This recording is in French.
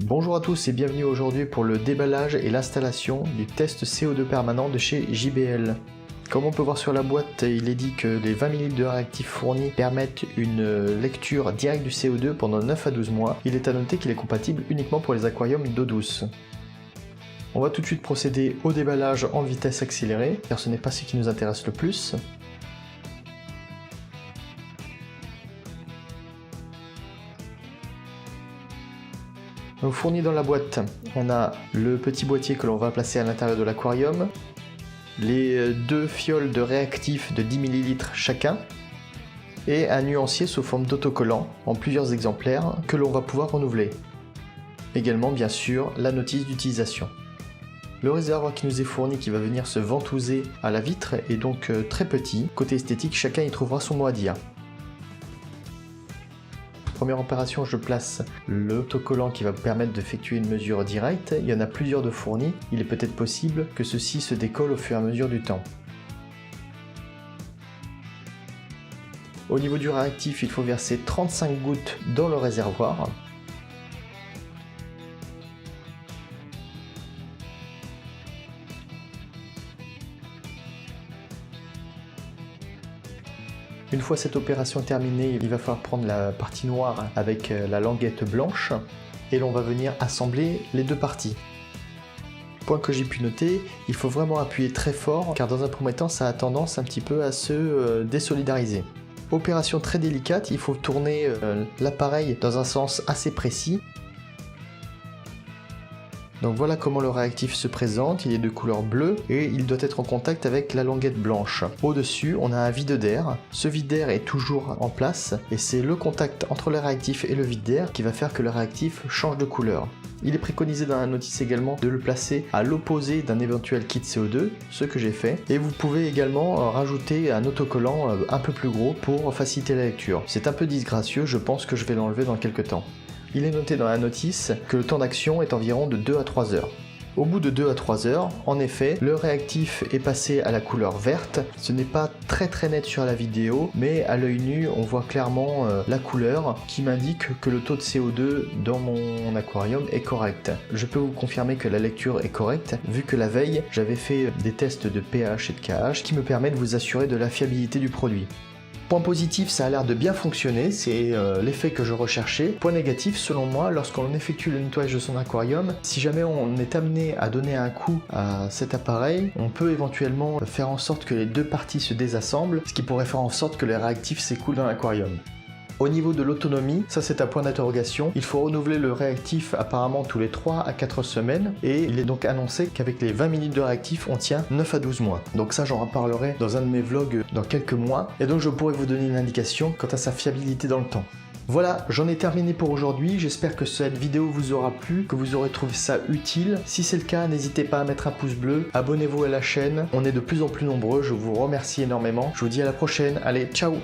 Bonjour à tous et bienvenue aujourd'hui pour le déballage et l'installation du test CO2 permanent de chez JBL. Comme on peut voir sur la boîte, il est dit que les 20 ml de réactifs fournis permettent une lecture directe du CO2 pendant 9 à 12 mois. Il est à noter qu'il est compatible uniquement pour les aquariums d'eau douce. On va tout de suite procéder au déballage en vitesse accélérée, car ce n'est pas ce qui nous intéresse le plus. Donc fourni dans la boîte, on a le petit boîtier que l'on va placer à l'intérieur de l'aquarium, les deux fioles de réactifs de 10 ml chacun, et un nuancier sous forme d'autocollant en plusieurs exemplaires que l'on va pouvoir renouveler. Également bien sûr la notice d'utilisation. Le réservoir qui nous est fourni qui va venir se ventouser à la vitre est donc très petit. Côté esthétique, chacun y trouvera son mot à dire. Première opération, je place l'autocollant qui va permettre d'effectuer une mesure directe. Il y en a plusieurs de fournis. Il est peut-être possible que ceci se décolle au fur et à mesure du temps. Au niveau du réactif, il faut verser 35 gouttes dans le réservoir. Une fois cette opération terminée, il va falloir prendre la partie noire avec la languette blanche et l'on va venir assembler les deux parties. Point que j'ai pu noter, il faut vraiment appuyer très fort car dans un premier temps ça a tendance un petit peu à se désolidariser. Opération très délicate, il faut tourner l'appareil dans un sens assez précis. Donc voilà comment le réactif se présente, il est de couleur bleue et il doit être en contact avec la languette blanche. Au-dessus, on a un vide d'air. Ce vide d'air est toujours en place et c'est le contact entre le réactif et le vide d'air qui va faire que le réactif change de couleur. Il est préconisé dans la notice également de le placer à l'opposé d'un éventuel kit CO2, ce que j'ai fait. Et vous pouvez également rajouter un autocollant un peu plus gros pour faciliter la lecture. C'est un peu disgracieux, je pense que je vais l'enlever dans quelques temps. Il est noté dans la notice que le temps d'action est environ de 2 à 3 heures. Au bout de 2 à 3 heures, en effet, le réactif est passé à la couleur verte. Ce n'est pas très net sur la vidéo, mais à l'œil nu, on voit clairement la couleur qui m'indique que le taux de CO2 dans mon aquarium est correct. Je peux vous confirmer que la lecture est correcte, vu que la veille, j'avais fait des tests de pH et de KH qui me permettent de vous assurer de la fiabilité du produit. Point positif, ça a l'air de bien fonctionner, c'est l'effet que je recherchais. Point négatif, selon moi, lorsqu'on effectue le nettoyage de son aquarium, si jamais on est amené à donner un coup à cet appareil, on peut éventuellement faire en sorte que les deux parties se désassemblent, ce qui pourrait faire en sorte que les réactifs s'écoulent dans l'aquarium. Au niveau de l'autonomie, ça c'est un point d'interrogation. Il faut renouveler le réactif apparemment tous les 3 à 4 semaines et il est donc annoncé qu'avec les 20 ml de réactif, on tient 9 à 12 mois. Donc ça j'en reparlerai dans un de mes vlogs dans quelques mois et donc je pourrai vous donner une indication quant à sa fiabilité dans le temps. Voilà, j'en ai terminé pour aujourd'hui, j'espère que cette vidéo vous aura plu, que vous aurez trouvé ça utile. Si c'est le cas, n'hésitez pas à mettre un pouce bleu, abonnez-vous à la chaîne, on est de plus en plus nombreux, je vous remercie énormément. Je vous dis à la prochaine, allez, ciao!